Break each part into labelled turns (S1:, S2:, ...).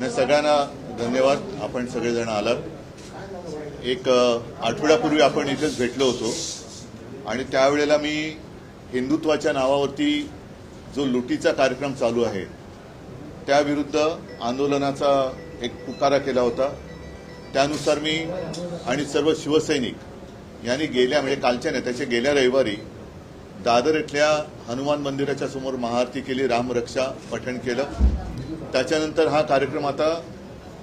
S1: सगळ्यांना धन्यवाद. आपण सगळेजण आलात. एक आठवड्यापूर्वी आपण इथेच भेटलो होतो आणि त्यावेळेला मी हिंदुत्वाच्या नावावरती जो लुटीचा कार्यक्रम चालू आहे त्याविरुद्ध आंदोलनाचा एक पुकारा केला होता. त्यानुसार मी आणि सर्व शिवसैनिक यांनी कालच्या नाही त्याच्या गेल्या रविवारी दादर इथल्या हनुमान मंदिराच्या समोर महाआरती केली, रामरक्षा पठण केलं. त्याच्यानंतर हा कार्यक्रम आता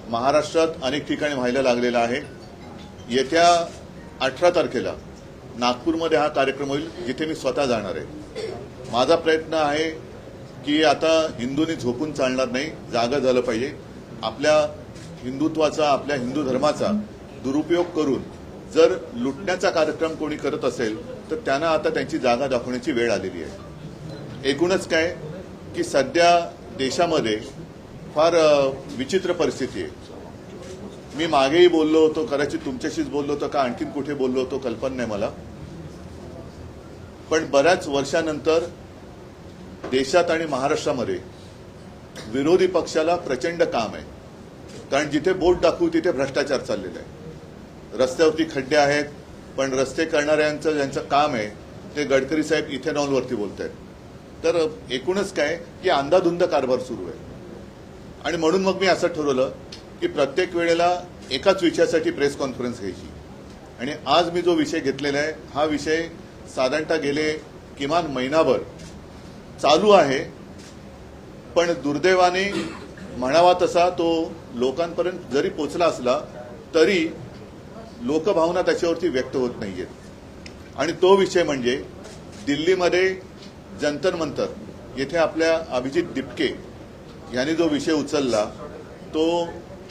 S1: महाराष्ट्रात अनेक ठिकाणी व्हायला लागलेला आहे. येत्या 18 तारखेला नागपूरमध्ये हा कार्यक्रम होईल, जिथे मी स्वतः जाणार आहे. माझा प्रयत्न आहे की आता हिंदूंनी झोपून चालणार नाही, जागा झालं पाहिजे. आपल्या हिंदुत्वाचा, आपल्या हिंदू धर्माचा दुरुपयोग करून जर लुटण्याचा कार्यक्रम कोणी करत असेल तर त्यांना आता त्यांची जागा दाखवण्याची वेळ आलेली आहे. एकूणच काय की सध्या देशामध्ये फार विचित्र परिस्थिती आहे. मी मागेही बोललो होतो, कदाचित तुमच्याशीच बोललो होतो का आणखीन कुठे बोललो होतो कल्पना नाही मला. पण बऱ्याच वर्षानंतर देशात आणि महाराष्ट्रामध्ये विरोधी पक्षाला प्रचंड काम आहे. कारण जिथे बोट दाखवू तिथे भ्रष्टाचार चाललेला आहे. रस्त्यावरती खड्डे आहेत, पण रस्ते करणाऱ्यांचं ज्यांचं काम आहे ते गडकरी साहेब इथेनॉलवरती बोलत आहेत. तर एकूणच काय की अंधाधुंद कारभार सुरू आहे. आणि म्हणून मग मी असं ठरवलं की प्रत्येक वेळेला एकाच विषयासाठी प्रेस कॉन्फरन्स घ्यायची. आणि आज मी जो विषय घेतलेला आहे हा विषय साधारणतः गेले किमान महिनाभर चालू आहे, पण दुर्दैवाने म्हणावा तसा तो लोकांपर्यंत जरी पोचला असला तरी लोकभावना त्याच्यावरती व्यक्त होत नाहीयेत. आणि तो विषय म्हणजे दिल्लीमध्ये जंतर मंतर येथे आपल्या अभिजित दिपके यांनी जो विषय उचलला तो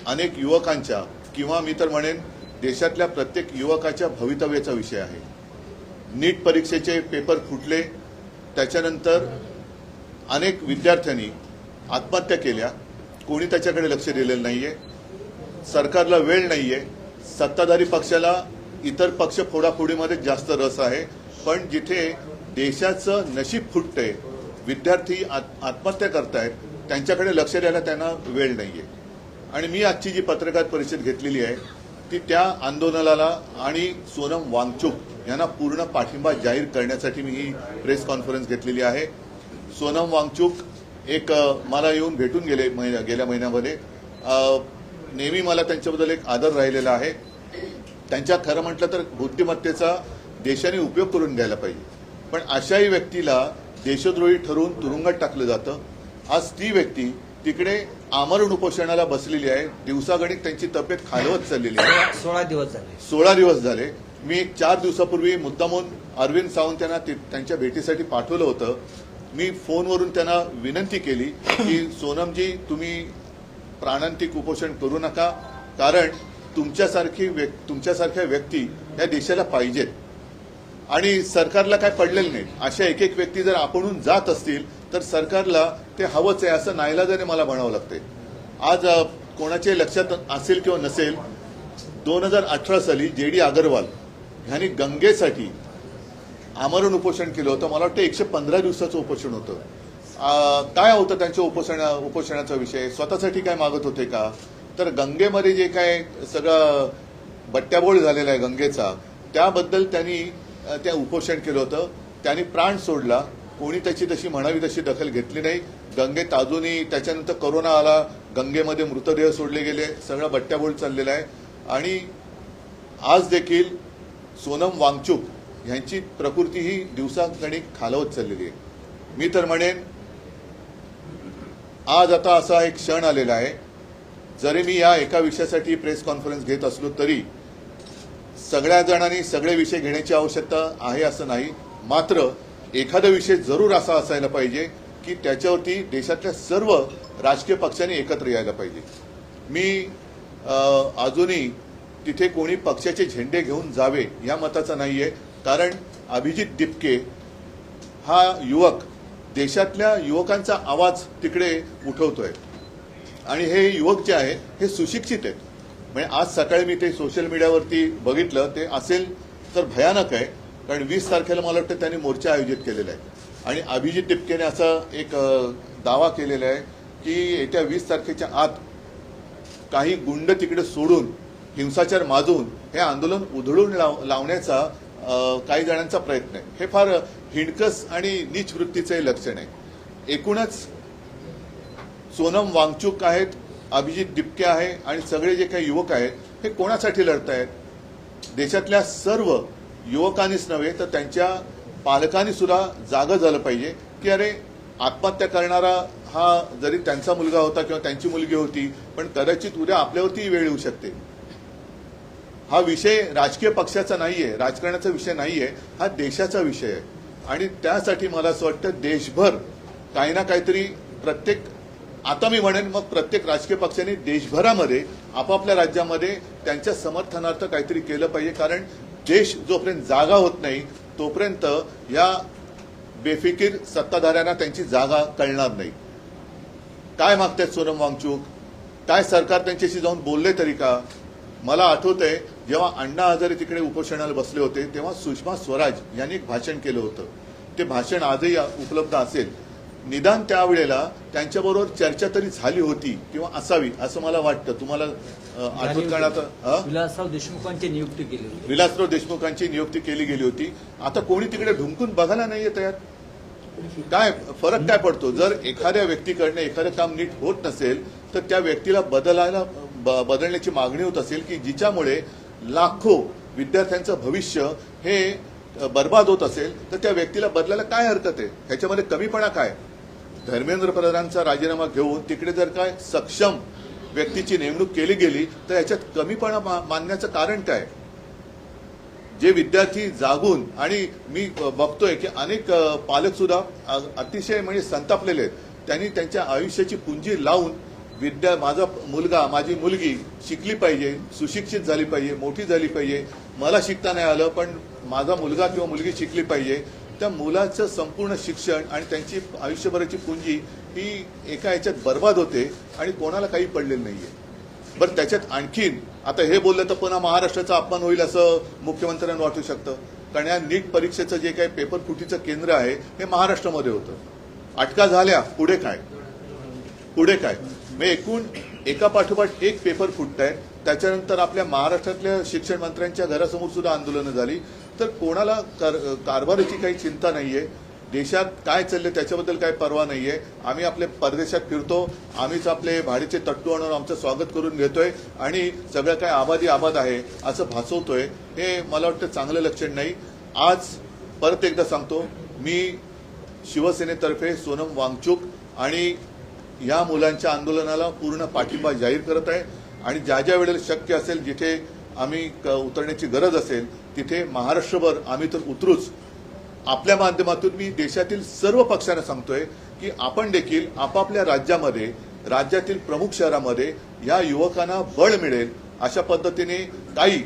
S1: अनेक युवकांच्या किंवा मी तर म्हणेन देशातल्या प्रत्येक युवकाच्या भवितव्याचा विषय आहे. नीट परीक्षेचे पेपर फुटले, त्याच्यानंतर अनेक विद्यार्थ्यांनी आत्महत्या केल्या. कोणी त्याच्याकडे लक्ष दिलेलं नाहीये. सरकारला वेळ नाहीये. सत्ताधारी पक्षाला इतर पक्ष फोडाफोडीमध्ये जास्त रस आहे. पण जिथे देशाचं नशीब फुटतंय, विद्यार्थी आत्महत्या करतायत, त्यांच्याकडे लक्ष द्यायला त्यांना वेळ नाहीये. आणि मी आजची जी पत्रकार परिषद घेतलेली आहे ती त्या आंदोलनाला आणि सोनम वांगचुक यांना पूर्ण पाठिंबा जाहीर करण्यासाठी मी ही प्रेस कॉन्फरन्स घेतलेली आहे. सोनम वांगचुक एक मला येऊन भेटून गेले गेल्या महिन्यामध्ये. नेहमी मला त्यांच्याबद्दल एक आदर राहिलेला आहे. त्यांच्या खरं म्हटलं तर बुद्धिमत्तेचा देशाने उपयोग करून घ्यायला पाहिजे. पण अशाही व्यक्तीला देशद्रोही ठरवून तुरुंगात टाकलं जातं. आज ती व्यक्ती तिकडे आमरण उपोषणाला बसलेली आहे. दिवसागणिक त्यांची तब्येत खालवत चाललेली आहे. 16 दिवस झाले. मी 4 दिवसापूर्वी मुद्दामून अरविंद सावंत यांना त्यांच्या भेटीसाठी पाठवलं होतं. मी फोनवरून त्यांना विनंती केली की सोनमजी तुम्ही प्राणांतिक उपोषण करू नका, कारण तुमच्यासारख्या व्यक्ती या देशाला पाहिजेत. आणि सरकारला काय पडलेलं नाही. अशा एक एक व्यक्ती जर आपणहून जात असतील तर सरकारला ते हवंच आहे असं नाईलाजाने मला म्हणावं लागते. आज कोणाच्या लक्षात असेल किंवा नसेल, 2018 साली JD अग्रवाल यांनी गंगेसाठी आमरण उपोषण केलं होतं. मला वाटतं 115 दिवसाचं उपोषण होतं. काय होतं त्यांच्या उपोषणाचा विषय? स्वतःसाठी काय मागत होते का? तर गंगेमध्ये जे काय सगळं बट्ट्याबोळ झालेला आहे गंगेचा, त्याबद्दल त्यांनी त्या उपोषण केलं होतं. त्यांनी प्राण सोडला. कोणी त्याची तशी म्हणावी तशी दखल घेतली नाही. गंगेत अजूनही त्याच्यानंतर कोरोना आला, गंगेमध्ये मृतदेह सोडले गेले, सगळं बट्ट्याबोळ चाललेला आहे. आणि आज देखील सोनम वांगचुक यांची प्रकृती ही दिवसागणिक खालवत चाललेली आहे. मी तर म्हणेन आज आता असा एक क्षण आलेला आहे, जरी मी या एका विषयासाठी प्रेस कॉन्फरन्स घेत असलो तरी सगळ्या जणांनी सगळे विषय घेण्याची आवश्यकता आहे असं नाही. मात्र एखादा विषय जरूर असा असायला पाहिजे की त्याच्यावरती देशातल्या सर्व राजकीय पक्षांनी एकत्र यायला पाहिजे. मी अजूनही तिथे कोणी पक्षाचे झेंडे घेऊन जावे या मताचा नाहीये. कारण अभिजित दिपके हा युवक देशातल्या युवकांचा आवाज तिकडे उठवतोय. आणि हे युवक जे आहे हे सुशिक्षित आहेत. म्हणजे आज सकाळी मी ते सोशल मीडियावरती बघितलं, ते असेल तर भयानक आहे. कारण 20 तारखेला मला वाटतं त्यांनी मोर्चा आयोजित केलेला आहे. आणि अभिजित दिपकेने असा एक दावा केलेला आहे की येत्या 20 तारखेच्या आत काही गुंड तिकडे सोडून हिंसाचार माजून हे आंदोलन उधळून लावण्याचा काही जणांचा प्रयत्न आहे. हे फार हिणकस आणि नीच वृत्तीचे लक्षण आहे. एकूणच सोनम वांगचुक आहेत, अभिजित दिपके आहे आणि सगळे जे काही युवक आहेत हे कोणासाठी लढत आहेत? देशातल्या सर्व युवकांनीच नव्हे तर त्यांच्या पालकांनी सुद्धा जागं झालं पाहिजे की अरे आत्महत्या करणारा हा जरी त्यांचा मुलगा होता किंवा त्यांची मुलगी होती, पण कदाचित उद्या आपल्यावरती वेळ येऊ शकते. हा विषय राजकीय पक्षाचा नाहीये, राजकारणाचा विषय नाहीये, हा देशाचा विषय आहे. आणि त्यासाठी मला असं वाटतं देशभर काही ना काहीतरी प्रत्येक, आता मी म्हणेन मग प्रत्येक राजकीय पक्षाने देशभरामध्ये आपापल्या राज्यामध्ये त्यांच्या समर्थनार्थ काहीतरी केलं पाहिजे. कारण देश जोपर्यंत जागा होत नाही तोपर्यंत या बेफिकीर सत्ताधाऱ्यांना त्यांची जागा कळणार नाही. काय मागतात सोनम वांगचुक? काय सरकार त्यांच्याशी जाऊन बोलले तरी का? मला आठवतंय जेव्हा अण्णा हजारे तिकडे उपोषणाला बसले होते तेव्हा सुषमा स्वराज यांनी एक भाषण केलं होतं. ते भाषण आजही उपलब्ध असेल. निदान त्यावेळेला त्यांच्याबरोबर चर्चा तरी झाली होती किंवा असावी असं मला वाटतं. तुम्हाला आठवत का? आता
S2: विलासराव देशमुखांची नियुक्ती केली होती.
S1: विलासराव देशमुखांची नियुक्ती केली गेली होती. आता कोणी तिकडे ढुंकून बघायला नाहीये तयार. काय फरक काय पडतो? जर एखाद्या व्यक्तीकडनं एखादं काम नीट होत नसेल तर त्या व्यक्तीला बदलण्याची मागणी होत असेल की जिच्यामुळे लाखो विद्यार्थ्यांचं भविष्य हे बर्बाद होत असेल तर त्या व्यक्तीला बदलायला काय हरकत आहे? ह्याच्यामध्ये कमीपणा काय? धर्मेंद्र प्रधानांचा राजीनामा घेऊन तिकडे जर काय सक्षम व्यक्तीची नेमणूक केली गेली तर याच्यात कमीपणा मानण्याचं कारण काय? जे विद्यार्थी जागून, आणि मी बघतोय की अनेक पालक सुद्धा अतिशय म्हणजे संतापलेले आहेत. त्यांनी त्यांच्या आयुष्याची पुंजी लावून माझा मुलगा, माझी मुलगी शिकली पाहिजे, सुशिक्षित झाली पाहिजे, मोठी झाली पाहिजे. मला शिकता नाही आलं पण माझा मुलगा किंवा मुलगी शिकली पाहिजे. त्या मुलाचं संपूर्ण शिक्षण आणि त्यांची आयुष्यभराची पुंजी ही एका याच्यात बर्बाद होते आणि कोणाला काही पडलेलं नाहीये. बरं, त्याच्यात आणखीन आता हे बोललं तर पुन्हा महाराष्ट्राचा अपमान होईल असं मुख्यमंत्र्यांना वाटू शकतं. कारण या नीट परीक्षेचं जे काही पेपर फुटीचं केंद्र आहे हे महाराष्ट्रामध्ये होतं. अटका झाल्या, पुढे काय? पुढे काय? मी एकूण एका पाठोपाठ एक पेपर फुटत आहे. त्याच्यानंतर आपल्या महाराष्ट्रातल्या शिक्षण मंत्र्यांच्या घरासमोर सुद्धा आंदोलनं झाली. तर कोणाला कारभाराची काही चिंता नाहीये. देशात काय चाललंय त्याच्याबद्दल काही पर्वा नाहीये. आम्ही आपले परदेशात फिरतो, आम्हीच आपले भाडीचे तट्टू आणून आमचं स्वागत करून घेतोय आणि सगळं काय आबादी आबाद आहे असं भासवतोय. हे मला वाटतं चांगलं लक्षण नाही. आज परत एकदा सांगतो, मी शिवसेनेतर्फे सोनम वांगचुक आणि या मुलांच्या आंदोलनाला पूर्ण पाठिंबा जाहीर करत आहे. आणि ज्या ज्या वेळेला शक्य असेल, जिथे आम्ही उतरण्याची गरज असेल तिथे महाराष्ट्रभर आम्ही तर उतरूच. आपल्या माध्यमातून मी देशातील सर्व पक्षांना सांगतोय की आपण देखील आपापल्या राज्यामध्ये, राज्यातील प्रमुख शहरामध्ये या युवकांना बळ मिळेल अशा पद्धतीने काही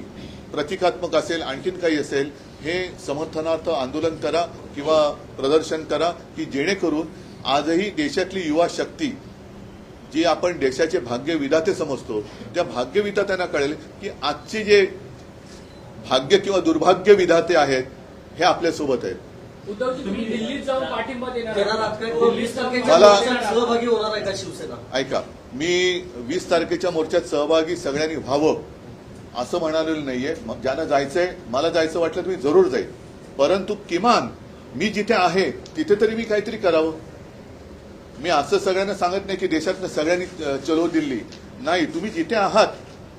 S1: प्रतिकात्मक असेल, आणखीन काही असेल, हे समर्थनार्थ आंदोलन करा किंवा प्रदर्शन करा की जेणेकरून आजही देशातली युवा शक्ती, जी आपण देशाचे भाग्यविधाते समजतो, त्या भाग्यविधात्यांना कळेल की आजचे जे भाग्य किंवा दुर्भाग्य विधाते आहेत हे आपल्यासोबत आहेत.
S3: उद्धवजी, तुम्ही दिल्लीत जाऊन पाठिंबा देणार
S1: मला
S4: सहभागी होणार आहे का शिवसेना?
S1: ऐका, मी 20 तारखेच्या मोर्चात सहभागी सगळ्यांनी व्हावं असं म्हणालेलं नाहीये. ज्यांना जायचंय, मला जायचं वाटलं तर मी जरूर जाईल. परंतु किमान मी जिथे आहे तिथे तरी मी काहीतरी करावं. मी असं सगळ्यांना सांगत नाही की देशातल्या सगळ्यांनी चलो दिल्ली. नाही, तुम्ही जिथे आहात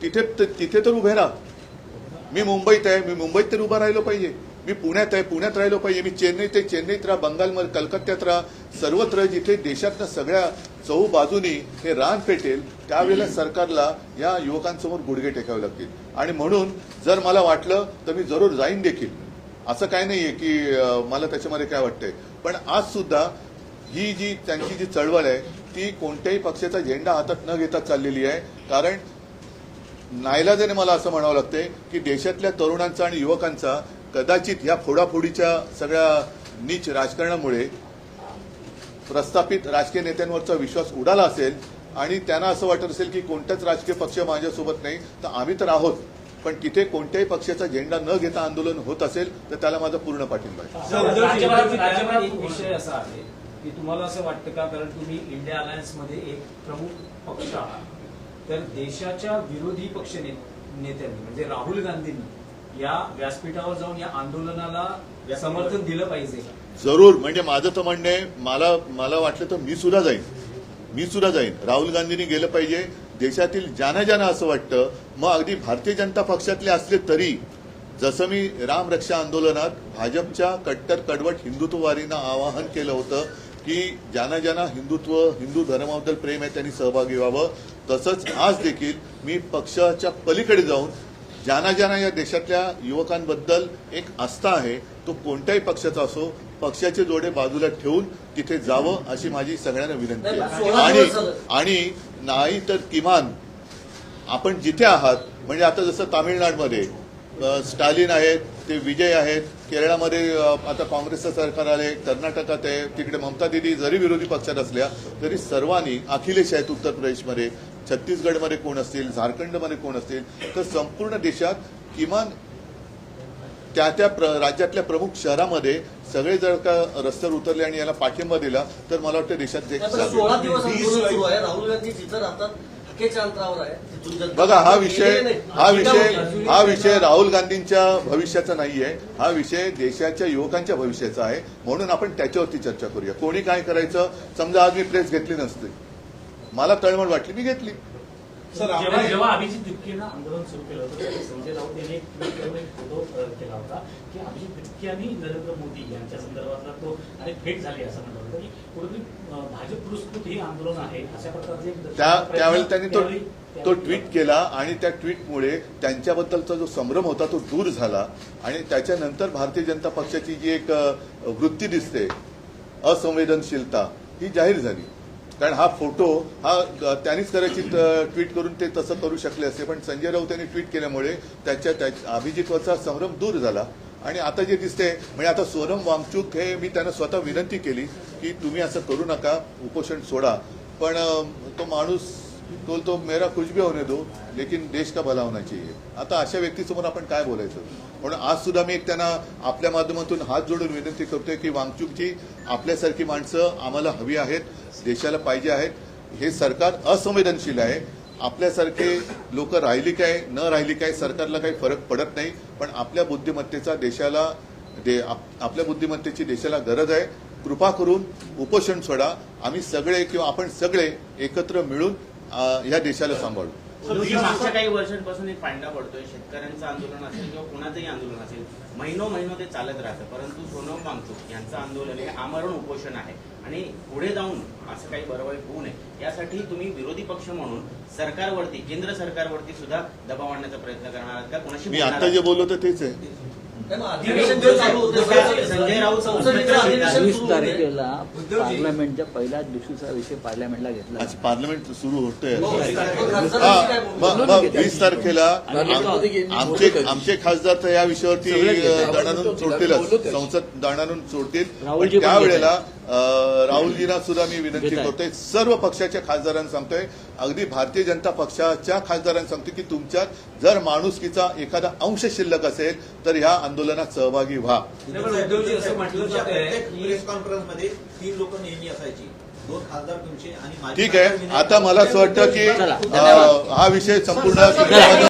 S1: तिथे तर उभे राहा. मी मुंबईत आहे, मी मुंबईत तर उभा राहिलो पाहिजे. मी पुण्यात आहे, पुण्यात राहिलो पाहिजे. मी चेन्नईत आहे, चेन्नईत राहा. बंगालमध्ये, कलकत्त्यात राहा. सर्वत्र जिथे देशातल्या सगळ्या चहूबाजूनी हे रान पेटेल त्यावेळेला सरकारला या युवकांसमोर गुडघे टेकावे लागतील. आणि म्हणून जर मला वाटलं तर मी जरूर जाईन देखील. असं काय नाहीये की मला त्याच्यामध्ये काय वाटतंय. पण आज सुद्धा ही जी त्यांची जी चळवळ आहे ती कोणत्याही पक्षाचा झेंडा हातात न घेता चाललेली आहे. कारण नाईलाजाने मला असं म्हणावं लागतंय की देशातल्या तरुणांचा आणि युवकांचा कदाचित या फोडाफोडीच्या सगळ्या नीच राजकारणामुळे प्रस्थापित राजकीय नेत्यांवरचा विश्वास उडाला असेल आणि त्यांना असं वाटत असेल की कोणताच राजकीय पक्ष माझ्यासोबत नाही, तर आम्ही तर आहोत. पण तिथे कोणत्याही पक्षाचा झेंडा न घेता आंदोलन होत असेल तर त्याला माझा पूर्ण पाठिंबा आहे.
S2: विषय असा आहे की तुम्हाला असं वाटतं का, कारण तुम्ही इंडिया अलायन्स मध्ये एक प्रमुख पक्ष आहात,
S5: तर देशाच्या विरोधी पक्ष नेत्यांनी म्हणजे राहुल गांधींनी या व्यासपीठावर जाऊन या आंदोलनाला समर्थन दिलं पाहिजे.
S1: जरूर. म्हणजे माझं तर म्हणणं आहे, मला वाटलं तर मी सुद्धा जाईन. राहुल गांधींनी गेलं पाहिजे. देशातील ज्यांना असं वाटतं, मग अगदी भारतीय जनता पक्षातले असले तरी, जसं मी राम रक्षा आंदोलनात भाजपच्या कट्टर कडवट हिंदुत्ववादींना आवाहन केलं होतं की ज्यांना हिंदू धर्माबद्दल प्रेम आहे त्यांनी सहभागी व्हावं, तसंच आज देखील मी पक्षाच्या पलीकडे जाऊन ज्यांना या देशातल्या युवकांबद्दल एक आस्था आहे, तो कोणत्याही पक्षाचा असो, पक्षाचे जोडे बाजूला ठेवून तिथे जावं अशी माझी सगळ्यांना विनंती आहे. आणि नाही तर किमान आपण जिथे आहात, म्हणजे आता जसं तामिळनाडूमध्ये स्टालिन आहेत, ते विजय आहेत, केरळामध्ये आता काँग्रेसचं सरकार आले, कर्नाटकात आहे, तिकडे ममता दिदी जरी विरोधी पक्षात असल्या तरी सर्वांनी, अखिलेश आहेत उत्तर प्रदेशमध्ये, छत्तीसगडमध्ये कोण असतील, झारखंडमध्ये कोण असतील, तर संपूर्ण देशात किमान त्या राज्यातल्या प्रमुख शहरामध्ये सगळे जर का रस्त्यावर उतरले आणि याला पाठिंबा दिला तर मला वाटतं देशात
S4: 16 दिवस आंदोलन सुरू आहे. राहुल गांधी जिथं राहतात हक्केच्या अंतरावर आहे.
S1: बघा, हा विषय राहुल गांधींच्या भविष्याचा नाहीये, हा विषय देशाच्या युवकांच्या भविष्याचा आहे. म्हणून आपण त्याच्यावरती चर्चा करूया. कोणी काय करायचं, समजा आज मी प्रेस घेतली नसते, मला तळमळ वाटली, मी घेतली.
S6: जेव्हा अभिजित तिपकेनं आंदोलन सुरू केलं होतं त्यावेळी संजय राऊत यांनी एक ट्विट करून एक फोटो केला होता की अभिजित तिपके आणि नरेंद्र मोदी यांच्या संदर्भातला तो आणि भेट झाली असं म्हटलं होतं की कुठेतरी भाजप पुरस्कृत हे आंदोलन आहे अशा प्रकारचे
S1: त्यावेळी त्यांनी तो ट्विट केला आणि त्या ट्विटमुळे त्यांच्याबद्दलचा जो संभ्रम होता तो दूर झाला आणि त्याच्यानंतर भारतीय जनता पक्षाची जी एक वृत्ती दिसते, असंवेदनशीलता, ही जाहीर झाली. कारण हा फोटो त्यांनीच करायची ट्विट करून ते तसं करू शकले असते, पण संजय राऊत यांनी ट्विट केल्यामुळे त्याच्या अभिजितवरचा संभ्रम दूर झाला. आणि आता जे दिसते, म्हणजे आता सोनम वांगचूक हे मी त्यांना स्वतः विनंती केली की तुम्ही असं करू नका, उपोषण सोडा, पण तो माणूस तो मेरा कुछ भी होने दो लेकिन देश का भला होना चाहिए. आता अशा व्यक्तीसमोर आपण काय बोलायचं. म्हणून आज सुद्धा मी त्यांना आपल्या माध्यमातून हात जोडून विनंती करतोय की वांगचूकजी, आपल्यासारखी माणसं आम्हाला हवी आहेत, देशाला पाहिजे आहेत. हे सरकार असंवेदनशील आहे. आपल्यासारखे लोक राहिली काय न राहिली काय सरकारला काही फरक पडत नाही, पण आपल्या बुद्धिमत्तेचा आपल्या बुद्धिमत्तेची देशाला गरज आहे. कृपा करून उपोषण सोडा. आम्ही सगळे किंवा आपण सगळे एकत्र मिळून या देशाला सांभाळू.
S7: मागच्या काही वर्षांपासून एक पांडा पडतोय. शेतकऱ्यांचं आंदोलन असेल किंवा कुणाचंही आंदोलन असेल, महिनो ते चालत राहतं, परंतु सोनम वांगचूक यांचं आंदोलन हे आमरण उपोषण आहे आणि पुढे जाऊन असं काही बरोबर होऊ नये यासाठी तुम्ही विरोधी पक्ष म्हणून सरकारवरती, केंद्र सरकारवरती सुद्धा दबाव आणण्याचा प्रयत्न करणार आहात का? कोणाशी
S1: मी आता जे बोललो तर तेच आहे.
S4: अधिवेशन जे चालू होतं,
S7: संजय राऊत
S4: संसदेचं अधिवेशन
S2: 20
S4: सुरू होते.
S2: तारखेला पार्लमेंटच्या पहिल्याच दिवसचा विषय पार्लमेंटला घेतला.
S1: आज पार्लमेंट सुरू होतंय.
S4: खासदारांची काय भूमिका?
S1: मग 20 तारखेला आमचे खासदार तर या विषयावरती दणानून सोडतीलच, संसद दणानून सोडतील. पण त्यावेळेला राहुलजींना सुद्धा मी विनंती करतोय, सर्व पक्षाच्या खासदारांना सांगतोय, अगदी भारतीय जनता पक्षाच्या खासदारांना सांगतोय की तुमच्यात जर माणुसकीचा एखादा अंश शिल्लक असेल तर ह्या आंदोलनात सहभागी व्हा.
S5: उद्धवजी असं म्हटलं जातंय की
S8: प्रेस कॉन्फरन्समध्ये 3 लोक नेहमी असायची, 2 खासदार तुमचे आणि
S1: ठीक आहे. आता मला असं वाटतं की हा विषय संपूर्ण